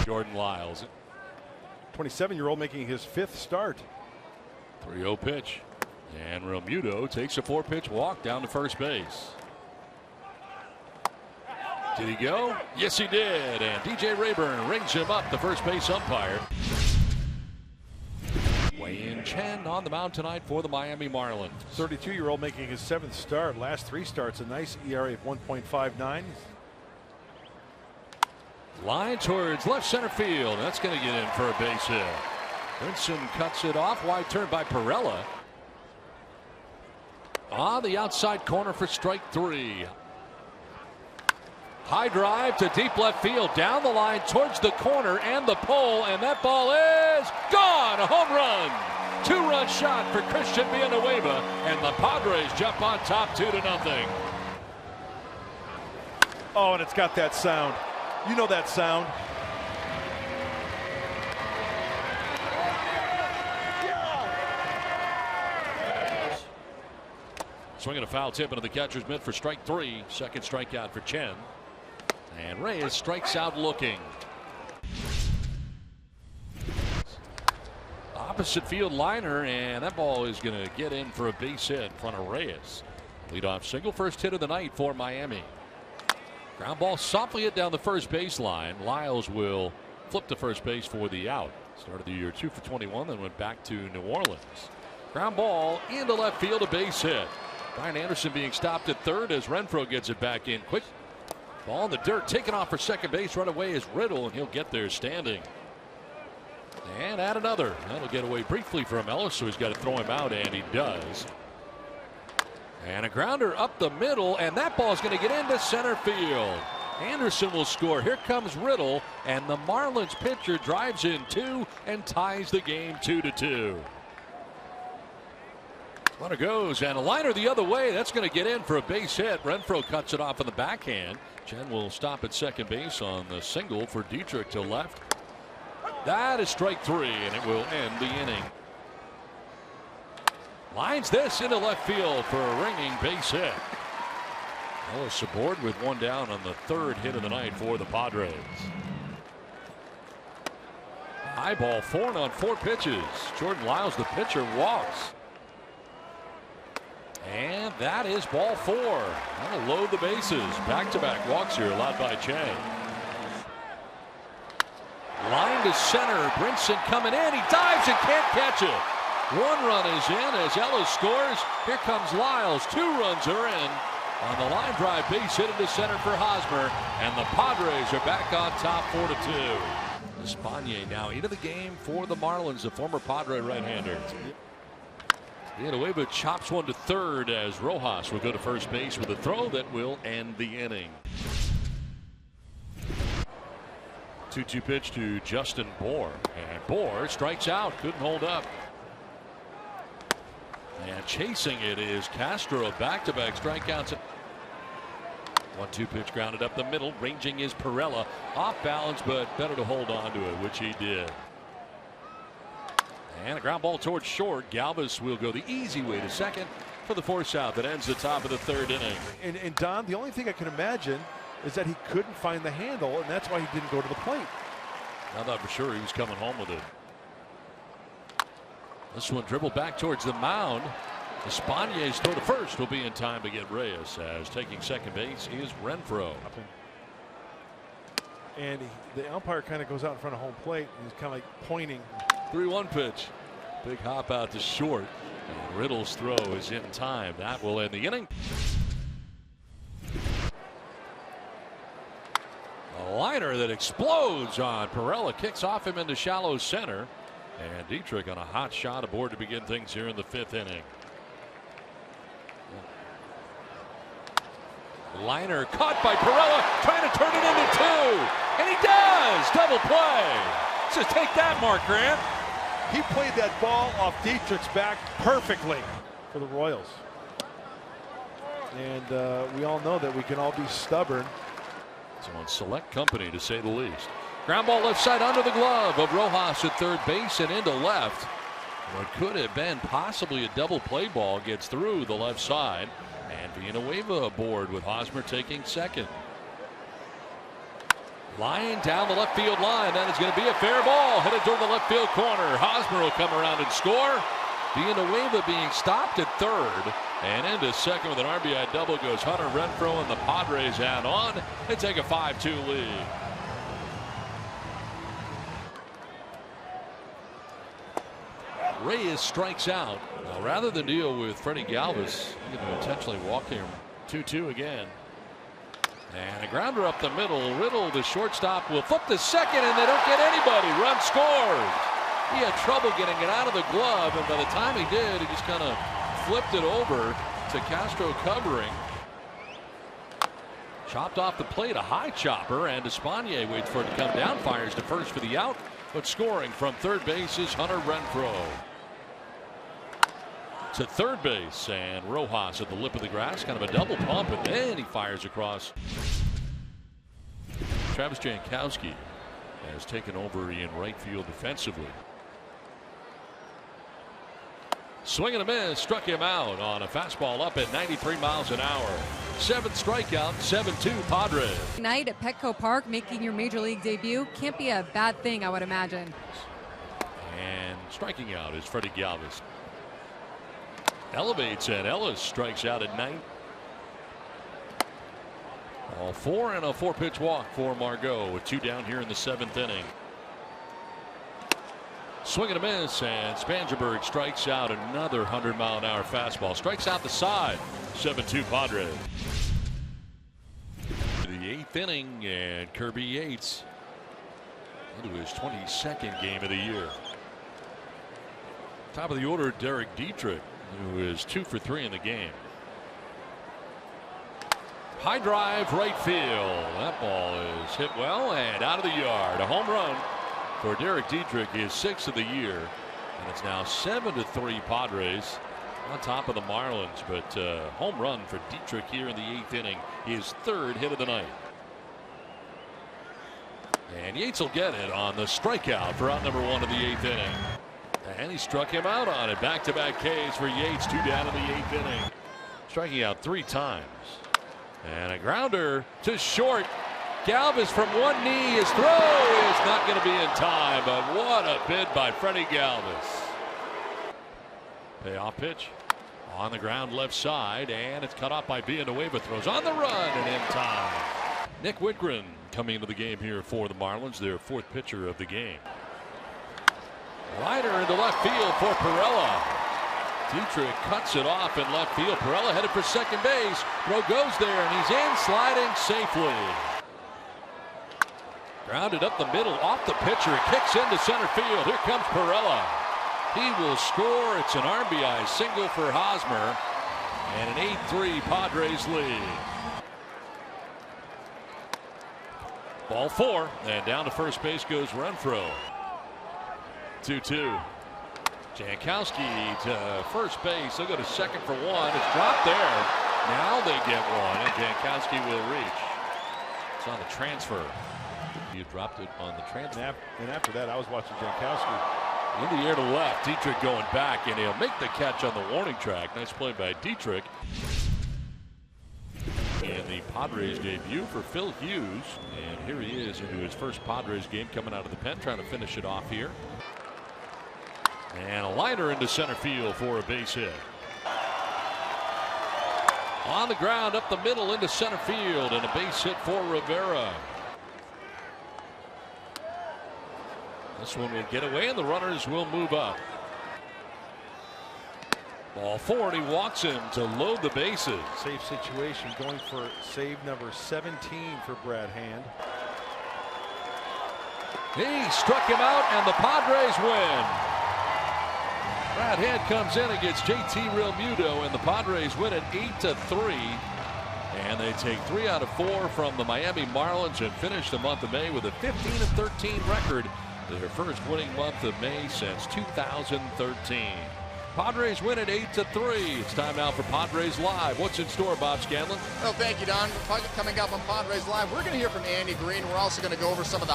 Jordan Lyles. 27-year-old making his 5th start. 3-0 pitch. And Realmuto takes a 4-pitch walk down to first base. Did he go? Yes, he did. And DJ Rayburn rings him up, the first base umpire. Wei-Yin Chen on the mound tonight for the Miami Marlins. 32-year-old making his 7th start. Last 3 starts, a nice ERA of 1.59. Line towards left center field. That's going to get in for a base hit. Brinson cuts it off. Wide turn by Perella. On the outside corner for strike 3. High drive to deep left field, down the line towards the corner and the pole, and that ball is gone. A home run. 2-run shot for Christian Villanueva, and the Padres jump on top 2-0. Oh, and it's got that sound. You know that sound. Swinging a foul tip into the catcher's mitt for strike 3. Second strikeout for Chen. And Reyes strikes out looking. Opposite field liner, and that ball is going to get in for a base hit in front of Reyes. Leadoff single, first hit of the night for Miami. Ground ball softly hit down the first baseline. Lyles will flip to first base for the out. Started the year 2 for 21, then went back to New Orleans. Ground ball into left field, a base hit. Brian Anderson being stopped at third as Renfroe gets it back in quick. Ball in the dirt, taken off for second base. Right away is Riddle, and he'll get there standing. And add another. That'll get away briefly from Ellis, so he's got to throw him out, and he does. And a grounder up the middle, and that ball is going to get into center field. Anderson will score. Here comes Riddle, and the Marlins pitcher drives in 2 and ties the game 2-2. Runner goes, and a liner the other way. That's going to get in for a base hit. Renfroe cuts it off in the backhand. Chen will stop at second base on the single for Dietrich to left. That is strike 3, and it will end the inning. Lines this into left field for a ringing base hit. Ellis aboard with 1 down on the 3rd hit of the night for the Padres. High ball, 4 on 4 pitches. Jordan Lyles, the pitcher, walks. And that is ball 4. That'll load the bases. Back-to-back walks here allowed by Chang. Line to center. Brinson coming in. He dives and can't catch it. 1 run is in as Ellis scores. Here comes Lyles. 2 runs are in on the line drive base hit into center for Hosmer. And the Padres are back on top 4-2. Espanier now into the game for the Marlins, the former Padre right-hander. Villanueva chops one to third as Rojas will go to first base with a throw that will end the inning. 2-2 pitch to Justin Bohr, and Bohr strikes out, couldn't hold up. And chasing it is Castro, back-to-back strikeouts. 1-2 pitch grounded up the middle, ranging is Perella, off balance, but better to hold on to it, which he did. And a ground ball towards short. Galvis will go the easy way to second for the force out that ends the top of the 3rd inning. And Don, the only thing I can imagine is that he couldn't find the handle, and that's why he didn't go to the plate. I thought for sure he was coming home with it. This one dribbled back towards the mound. Espanier's throw to first will be in time to get Reyes, as taking second base is Renfroe. And the umpire kind of goes out in front of home plate, and he's kind of like pointing. 3-1 pitch. Big hop out to short. And Riddle's throw is in time. That will end the inning. A liner that explodes on Perella, kicks off him into shallow center. And Dietrich on a hot shot aboard to begin things here in the 5th inning. Liner caught by Perella, trying to turn it into 2. And he does! Double play. Just take that, Mark Grant. He played that ball off Dietrich's back perfectly for the Royals. And we all know that we can all be stubborn. It's on select company, to say the least. Ground ball left side under the glove of Rojas at third base and into left. What could have been possibly a double play ball gets through the left side. And Villanueva aboard with Hosmer taking second. Line down the left field line. That is going to be a fair ball. Headed toward the left field corner. Hosmer will come around and score. Villanueva being stopped at third. And into second with an RBI double goes Hunter Renfroe, and the Padres add on. They take a 5-2 lead. Reyes strikes out. Now, rather than deal with Freddie Galvis, he's going to intentionally walk him. 2-2 again. And a grounder up the middle. Riddle, the shortstop, will flip to second, and they don't get anybody. Run scores. He had trouble getting it out of the glove, and by the time he did, he just kind of flipped it over to Castro covering. Chopped off the plate, a high chopper, and Espanier waits for it to come down, fires to first for the out, but scoring from third base is Hunter Renfroe. To third base, and Rojas at the lip of the grass, kind of a double pump, and then he fires across. Travis Jankowski has taken over in right field defensively. Swing and a miss, struck him out on a fastball up at 93 miles an hour. 7th strikeout, 7-2 Padres. Night at Petco Park, making your major league debut can't be a bad thing, I would imagine. And striking out is Freddie Galvis. Elevates, and Ellis strikes out at night. All 4 and a 4-pitch walk for Margot with 2 down here in the 7th inning. Swing and a miss, and Spangenberg strikes out another 100-mile-an-hour fastball. Strikes out the side. 7-2 Padres. The 8th inning, and Kirby Yates into his 22nd game of the year. Top of the order, Derek Dietrich, who is 2 for 3 in the game. High drive, right field. That ball is hit well and out of the yard. A home run for Derek Dietrich, his 6th of the year, and it's now 7-3 Padres on top of the Marlins. But home run for Dietrich here in the 8th inning, his 3rd hit of the night. And Yates will get it on the strikeout for out number 1 of the 8th inning. And he struck him out on it. Back-to-back Ks for Yates, 2 down in the 8th inning. Striking out 3 times. And a grounder to short. Galvis from one knee. His throw is not going to be in time, but what a bid by Freddie Galvis. Payoff pitch on the ground left side, and it's cut off by Villanueva. Throws on the run and in time. Nick Whitgren coming into the game here for the Marlins, their 4th pitcher of the game. Liner into left field for Perella. Dietrich cuts it off in left field. Perella headed for second base. Throw goes there, and he's in, sliding safely. Grounded up the middle, off the pitcher, kicks into center field. Here comes Perella. He will score. It's an RBI single for Hosmer, and an 8-3 Padres lead. Ball 4, and down to first base goes Renfroe. 2-2. Jankowski to first base. They'll go to second for 1. It's dropped there. Now they get 1, and Jankowski will reach. It's on the transfer. He had dropped it on the transfer. And after that, I was watching Jankowski. In the air to left. Dietrich going back, and he'll make the catch on the warning track. Nice play by Dietrich. And the Padres debut for Phil Hughes. And here he is into his first Padres game, coming out of the pen, trying to finish it off here. And a liner into center field for a base hit. On the ground, up the middle into center field, and a base hit for Rivera. This one will get away, and the runners will move up. Ball 4, and he walks him to load the bases. Safe situation, going for save number 17 for Brad Hand. He struck him out, and the Padres win. Brad Hand comes in and gets JT Realmuto, and the Padres win it 8-3. And they take 3 out of 4 from the Miami Marlins and finish the month of May with a 15-13 record. Their first winning month of May since 2013. Padres win it 8-3. It's time now for Padres Live. What's in store, Bob Scanlon? Well, thank you, Don. Coming up on Padres Live, we're going to hear from Andy Green. We're also going to go over some of the